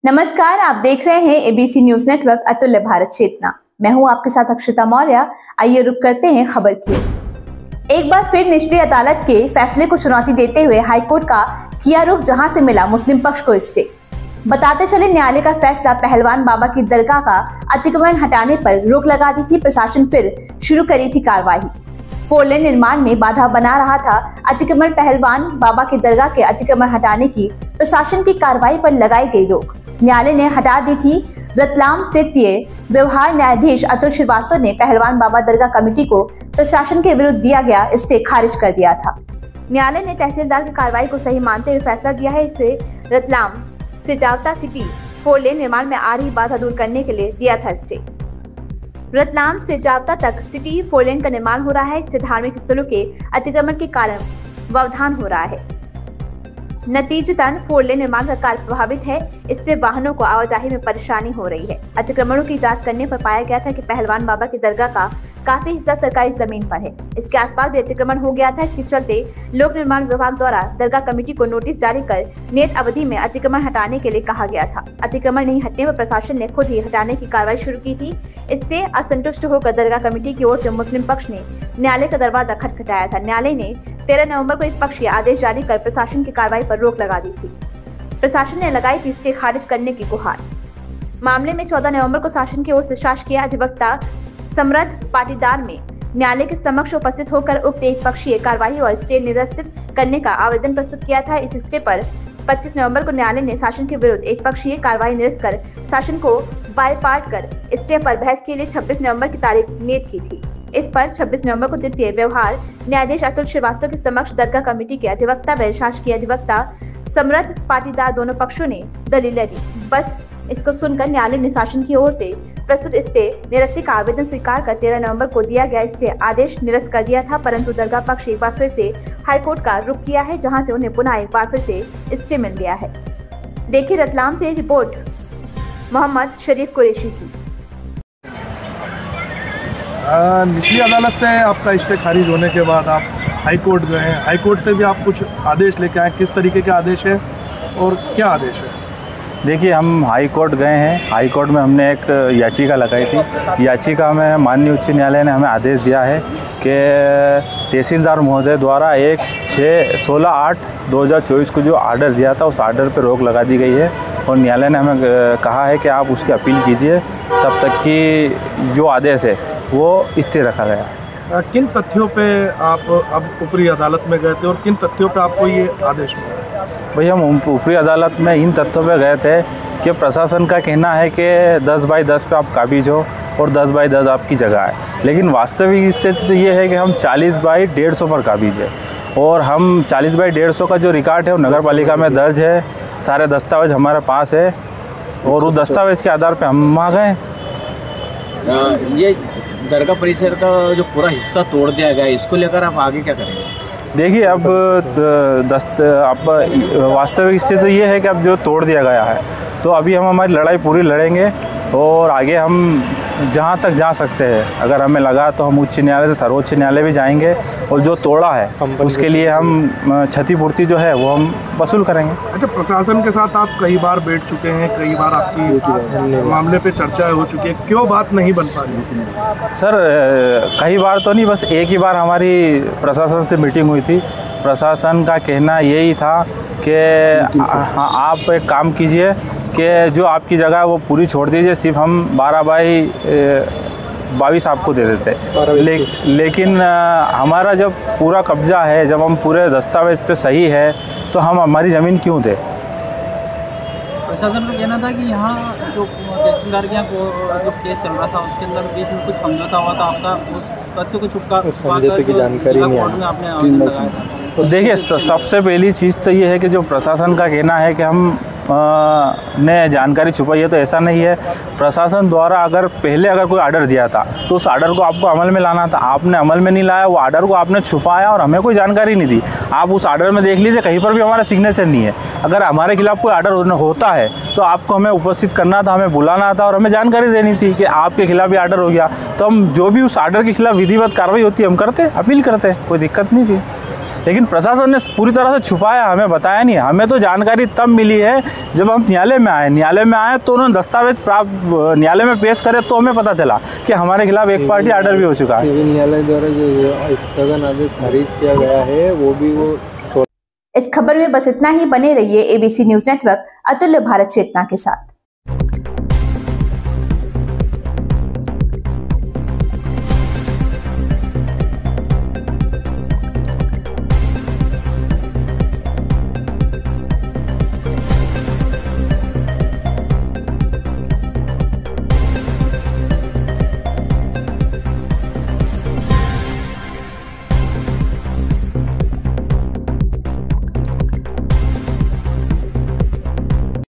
नमस्कार, आप देख रहे हैं एबीसी न्यूज नेटवर्क अतुल्य भारत चेतना। मैं हूं आपके साथ अक्षता मौर्य। आइए रुक करते हैं खबर की ओर। एक बार फिर निचली अदालत के फैसले को चुनौती देते हुए हाईकोर्ट का किया रुख, जहां से मिला मुस्लिम पक्ष को स्टे। बताते चले, न्यायालय का फैसला पहलवान बाबा की दरगाह का अतिक्रमण हटाने पर रोक लगा दी थी। प्रशासन फिर शुरू करी थी कार्रवाई। 4 लेन निर्माण में बाधा बना रहा था अतिक्रमण। पहलवान बाबा की दरगाह के अतिक्रमण हटाने की प्रशासन की कार्रवाई पर लगाई गई रोक न्यायालय ने हटा दी थी। रतलाम तृतीय व्यवहार न्यायाधीश अतुल श्रीवास्तव ने पहलवान बाबा दरगाह कमेटी को प्रशासन के विरुद्ध दिया गया स्टे खारिज कर दिया था। न्यायालय ने तहसीलदार की कार्रवाई को सही मानते हुए फैसला दिया है। इससे रतलाम से जावता सिटी 4 लेन निर्माण में आ रही बाधा दूर करने के लिए दिया था स्टे। रतलाम से जावता तक सिटी 4 लेन का निर्माण हो रहा है। इससे धार्मिक स्थलों के अतिक्रमण के कारण व्यवधान हो रहा है। नतीजतन 4 लेन निर्माण का कार्य प्रभावित है। इससे वाहनों को आवाजाही में परेशानी हो रही है। अतिक्रमणों की जांच करने पर पाया गया था कि पहलवान बाबा की दरगाह का काफी हिस्सा सरकारी जमीन पर है। इसके आसपास भी अतिक्रमण हो गया था। इसके चलते लोक निर्माण विभाग द्वारा दरगाह कमेटी को नोटिस जारी कर नियत अवधि में अतिक्रमण हटाने के लिए कहा गया था। अतिक्रमण नहीं हटने पर प्रशासन ने खुद ही हटाने की कार्रवाई शुरू की थी। इससे असंतुष्ट होकर दरगाह कमेटी की ओर से मुस्लिम पक्ष ने न्यायालय का दरवाजा खटखटाया था। न्यायालय ने 13 नवंबर को एक पक्षीय आदेश जारी कर प्रशासन की कार्रवाई पर रोक लगा दी थी। प्रशासन ने लगाई थी स्टे खारिज करने की गुहार। मामले में 14 नवंबर को शासन की ओर से शासकीय अधिवक्ता समृद्ध पाटीदार में न्यायालय के समक्ष उपस्थित होकर उक्त एक पक्षीय कार्रवाई और स्टे निरस्त करने का आवेदन प्रस्तुत किया था। इस स्टे पर 25 नवंबर को न्यायालय ने शासन के विरुद्ध एक पक्षीय कार्रवाई निरस्त कर शासन को बायपार्ट कर स्टे पर बहस के लिए 26 नवंबर की तारीख नियत की थी। इस पर 26 नवंबर को तृतीय व्यवहार न्यायाधीश अतुल श्रीवास्तव के समक्ष दरगाह कमेटी के अधिवक्ता व शासकीय अधिवक्ता समृद्ध पाटीदार दोनों पक्षों ने दलीलें दी। बस इसको सुनकर न्यायालय ने शासन की ओर से प्रस्तुत स्टे निरस्ती का आवेदन स्वीकार कर 13 नवंबर को दिया गया स्टे आदेश निरस्त कर दिया था। परंतु दरगाह पक्ष एक बार फिर से हाईकोर्ट का रुख किया है, जहां से उन्हें पुनः एक बार फिर से स्टे मिल गया है। देखिए रतलाम से रिपोर्ट मोहम्मद शरीफ कुरैशी की। निचली अदालत से आपका स्टे खारिज होने के बाद आप हाई कोर्ट गए हैं। हाई कोर्ट से भी आप कुछ आदेश लेके आए, किस तरीके के आदेश है और क्या आदेश है? देखिए, हम हाई कोर्ट गए हैं। हाई कोर्ट में हमने एक याचिका लगाई थी। याचिका में माननीय उच्च न्यायालय ने हमें आदेश दिया है कि तहसीलदार महोदय द्वारा एक 16/8/2024 को जो आर्डर दिया था, उस आर्डर पर रोक लगा दी गई है और न्यायालय ने हमें कहा है कि आप उसकी अपील कीजिए, तब तक कि जो आदेश है वो स्थिर रखा गया। किन तथ्यों पे आप अब ऊपरी अदालत में गए थे और किन तथ्यों पे आपको ये आदेश मिला? भैया, हम ऊपरी अदालत में इन तथ्यों पे गए थे कि प्रशासन का कहना है कि 10/10 पे आप काबिज हो और 10/10 आपकी जगह है, लेकिन वास्तविक स्थिति तो ये है कि हम 40/150 पर काबिज है और हम 40/150 का जो रिकॉर्ड है वो नगर पालिका में दर्ज है। सारे दस्तावेज हमारे पास है और उस दस्तावेज के आधार पर हम वहाँ गए। ये दरगाह परिसर का जो पूरा हिस्सा तोड़ दिया गया है, इसको लेकर आप आगे क्या करेंगे? देखिए, अब वास्तविक स्थिति तो ये है कि अब जो तोड़ दिया गया है, तो अभी हम हमारी लड़ाई पूरी लड़ेंगे और आगे हम जहाँ तक जा सकते हैं, अगर हमें लगा तो हम उच्च न्यायालय से सर्वोच्च न्यायालय भी जाएंगे और जो तोड़ा है उसके लिए हम क्षतिपूर्ति जो है वो हम वसूल करेंगे। अच्छा, प्रशासन के साथ आप कई बार बैठ चुके हैं, कई बार आपकी मामले पे चर्चा हो चुकी है, क्यों बात नहीं बन पा रही? सर, कई बार तो नहीं, बस एक ही बार हमारी प्रशासन से मीटिंग हुई थी। प्रशासन का कहना यही था कि आप एक काम कीजिए कि जो आपकी जगह है वो पूरी छोड़ दीजिए, सिर्फ हम 12/22 आपको दे देते। लेकिन हमारा जब पूरा कब्जा है, जब हम पूरे दस्तावेज पे सही है, तो हम हमारी ज़मीन क्यों दें? प्रशासन का कहना था कि यहाँ जो तहसीलदार के यहाँ जो केस चल रहा था, उसके अंदर बीच में कुछ समझौता हुआ था आपका, उस तथ्य को छुपा की जानकारी नहीं है, आपने आवेदन लगाया था। देखिए, सबसे पहली चीज़ तो ये है कि जो प्रशासन का कहना है कि हम ने जानकारी छुपाई है, तो ऐसा नहीं है। प्रशासन द्वारा अगर कोई आर्डर दिया था तो उस आर्डर को आपको अमल में लाना था। आपने अमल में नहीं लाया, वो आर्डर को आपने छुपाया और हमें कोई जानकारी नहीं दी। आप उस आर्डर में देख लीजिए, कहीं पर भी हमारा सिग्नेचर नहीं है। अगर हमारे खिलाफ कोई आर्डर होता है तो आपको हमें उपस्थित करना था, हमें बुलाना था और हमें जानकारी देनी थी कि आपके खिलाफ भी आर्डर हो गया, तो हम जो भी उस आर्डर के खिलाफ विधिवत कार्रवाई होती है हम करते, अपील करते, कोई दिक्कत नहीं थी। लेकिन प्रशासन ने पूरी तरह से छुपाया, हमें बताया नहीं। हमें तो जानकारी तब मिली है जब हम न्यायालय में आए तो उन्होंने दस्तावेज प्राप्त न्यायालय में पेश करे तो हमें पता चला कि हमारे खिलाफ एक पार्टी आर्डर भी हो चुका है। सिविल न्यायालय द्वारा जो स्थगन आदेश खारिज किया गया है वो भी इस खबर में बस इतना ही। बने रहिए ABC न्यूज नेटवर्क अतुल्य भारत चेतना के साथ।